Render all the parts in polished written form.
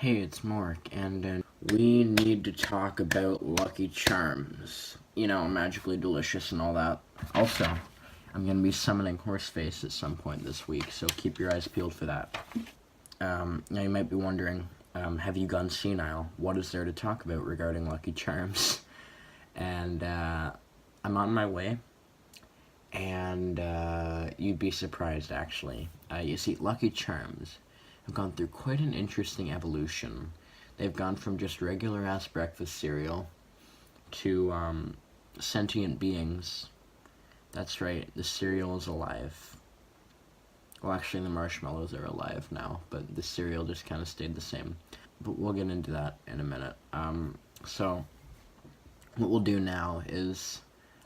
Hey, it's Mark, and we need to talk about Lucky Charms. You know, magically delicious and all that. Also, I'm going to be summoning Horseface at some point this week, so keep your eyes peeled for that. Now you might be wondering, have you gone senile? What is there to talk about regarding Lucky Charms? And I'm on my way, and you'd be surprised, actually. You see, Lucky Charms have gone through quite an interesting evolution. They've gone from just regular-ass breakfast cereal to sentient beings. That's right, the cereal is alive. Well, actually, the marshmallows are alive now, but the cereal just kind of stayed the same. But we'll get into that in a minute. So, what we'll do now is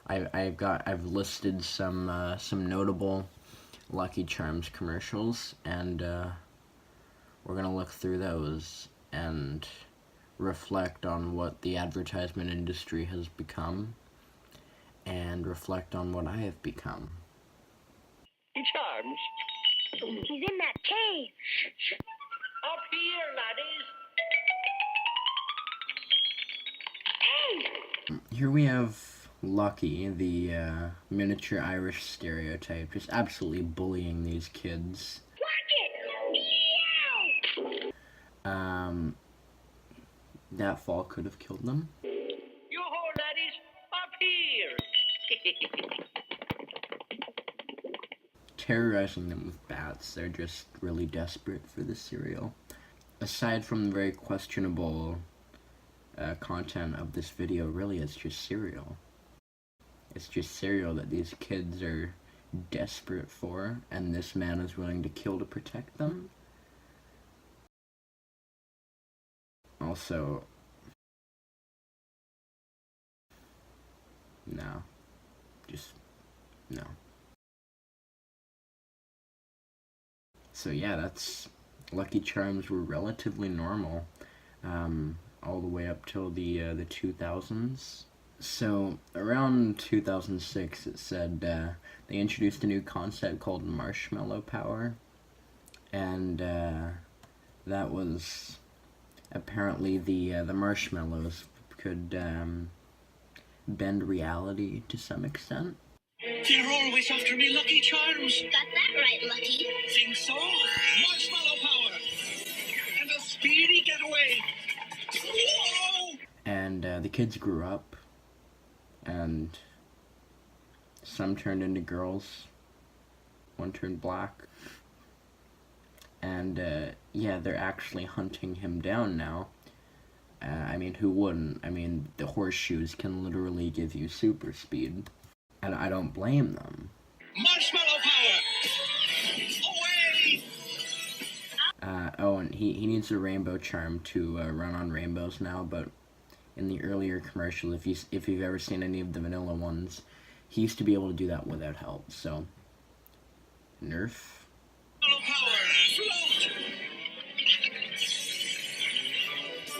I've listed some notable Lucky Charms commercials, and we're gonna look through those and reflect on what the advertisement industry has become and reflect on what I have become. Charms? He's in that cave. Up here, laddies. Hey! Here we have Lucky, the miniature Irish stereotype, just absolutely bullying these kids. That fall could have killed them. Yo-ho, laddies, up here. Terrorizing them with bats. They're just really desperate for the cereal. Aside from the very questionable content of this video, really it's just cereal. It's just cereal that these kids are desperate for, and this man is willing to kill to protect them. Also, no. Just, no. So yeah, that's... Lucky Charms were relatively normal, all the way up till the 2000s. So, around 2006, it said, they introduced a new concept called Marshmallow Power, and, that was... Apparently the marshmallows could bend reality to some extent. You're always after me, Lucky Charms. Got that right, Lucky. Think so? Marshmallow Power! And a speedy getaway! Whoa! And the kids grew up, and some turned into girls, one turned black. And, yeah, they're actually hunting him down now. I mean, who wouldn't? I mean, the horseshoes can literally give you super speed. And I don't blame them. Marshmallow Power! Away! Oh, and he needs a rainbow charm to run on rainbows now, but in the earlier commercial, if you've ever seen any of the vanilla ones, he used to be able to do that without help, so... Nerf. Marshmallow Power! Float!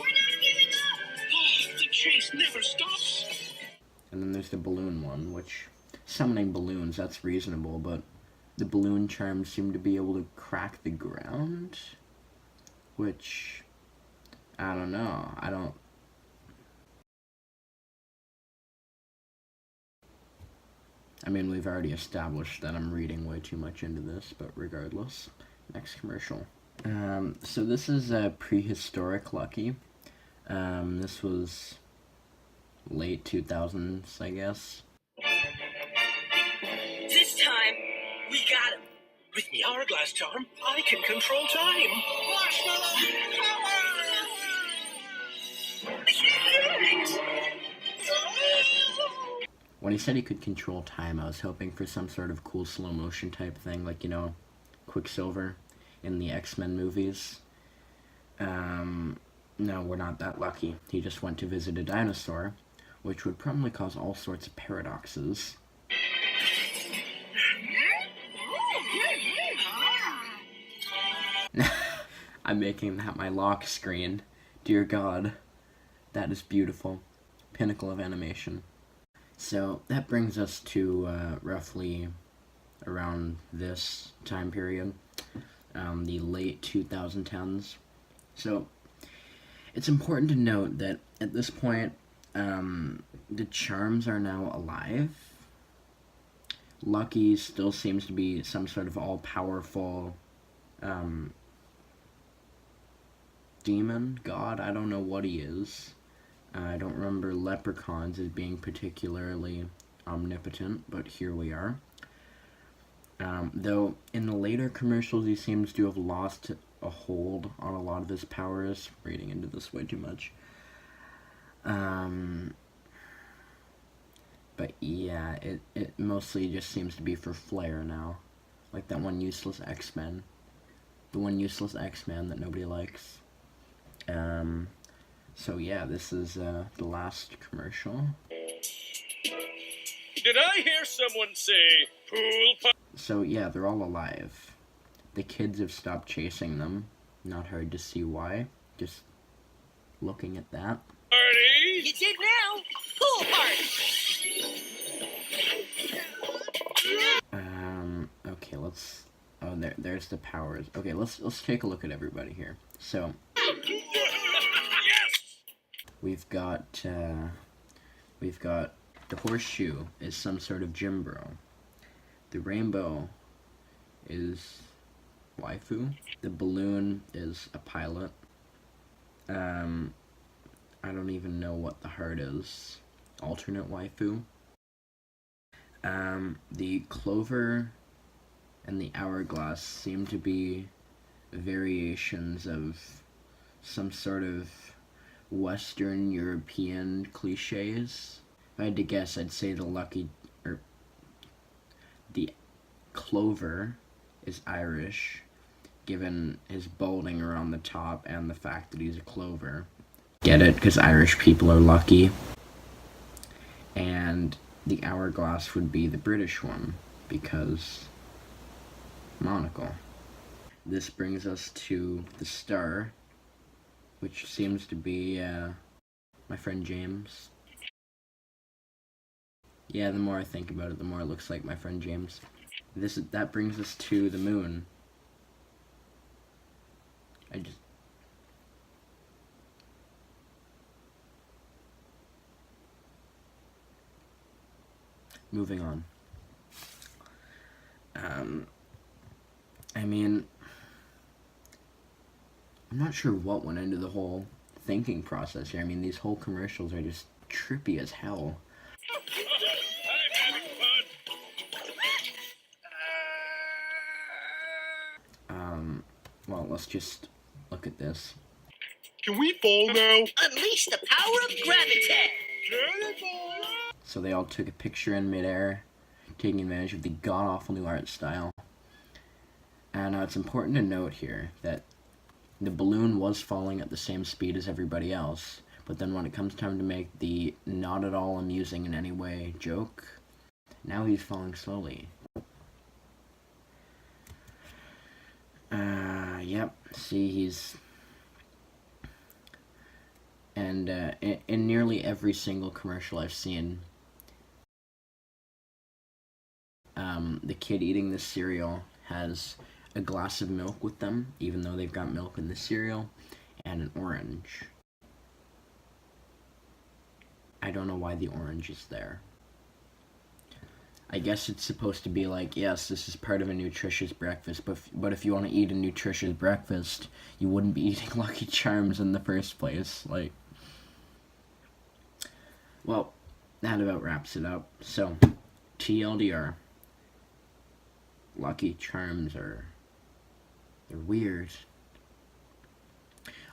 We're not giving up! Oh, the chase never stops! And then there's the balloon one, which... Summoning balloons, that's reasonable, but the balloon charms seem to be able to crack the ground? Which... I don't know. I mean, we've already established that I'm reading way too much into this, but regardless. Next commercial. So this is a prehistoric Lucky. This was late 2000s, I guess. This time, we got him. With the hourglass charm, I can control time. Marshmallow Power! When he said he could control time, I was hoping for some sort of cool slow motion type thing, like, you know, Quicksilver in the X-Men movies. No, we're not that lucky. He just went to visit a dinosaur, which would probably cause all sorts of paradoxes. I'm making that my lock screen. Dear God, that is beautiful. Pinnacle of animation. So that brings us to roughly around this time period, the late 2010s. So It's important to note that at this point, the charms are now alive. Lucky still seems to be some sort of all-powerful demon, god. I don't know what he is. I don't remember leprechauns as being particularly omnipotent, but here we are. Though in the later commercials, he seems to have lost a hold on a lot of his powers. Reading into this way too much. But yeah, it mostly just seems to be for flair now. Like that one useless X-Men. The one useless X-Man that nobody likes. So yeah, this is the last commercial. Did I hear someone say pool So yeah, they're all alive. The kids have stopped chasing them. Not hard to see why. Just looking at that. party? You did now. Pool party. Okay, let's. Oh, there's the powers. Okay, let's take a look at everybody here. So Yes. we've got the horseshoe is some sort of gym bro. The rainbow is waifu. The balloon is a pilot. I don't even know what the heart is. Alternate waifu. The clover and the hourglass seem to be variations of some sort of Western European cliches. If I had to guess, I'd say the clover is Irish, given his balding around the top and the fact that he's a clover. Get it? Because Irish people are lucky. And the hourglass would be the British one, because monocle. This brings us to the star, which seems to be my friend James. Yeah, the more I think about it, the more it looks like my friend James. That brings us to the moon. Moving on. I mean, I'm not sure what went into the whole thinking process here. I mean, these whole commercials are just trippy as hell. I'm having fun. Well, let's just look at this. Can we fall now? Unleash the power of gravity. So they all took a picture in midair, taking advantage of the god-awful new art style. And it's important to note here that the balloon was falling at the same speed as everybody else, but then when it comes time to make the not at all amusing in any way joke, now he's falling slowly. Yep, see, he's... And in nearly every single commercial I've seen, the kid eating the cereal has a glass of milk with them, even though they've got milk in the cereal, and an orange. I don't know why the orange is there. I guess it's supposed to be like, yes, this is part of a nutritious breakfast, but if you want to eat a nutritious breakfast, you wouldn't be eating Lucky Charms in the first place. Like, well, that about wraps it up. So, TLDR. Lucky Charms they're weird.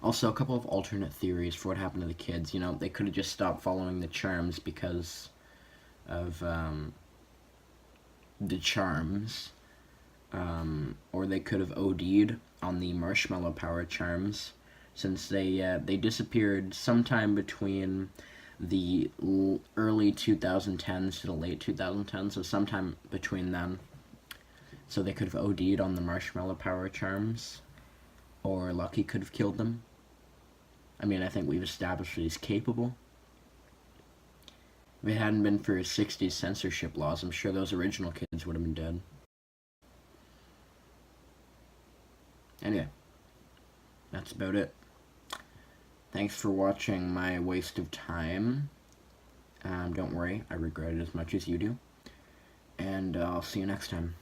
Also, a couple of alternate theories for what happened to the kids. You know, they could have just stopped following the charms because of the charms, or they could have OD'd on the Marshmallow Power charms, since they disappeared sometime between the early 2010s to the late 2010s, so sometime between then. So they could have OD'd on the Marshmallow Power charms, or Lucky could have killed them. I mean, I think we've established that he's capable. If it hadn't been for 60s censorship laws, I'm sure those original kids would have been dead. Anyway, that's about it. Thanks for watching my waste of time. Don't worry, I regret it as much as you do. And I'll see you next time.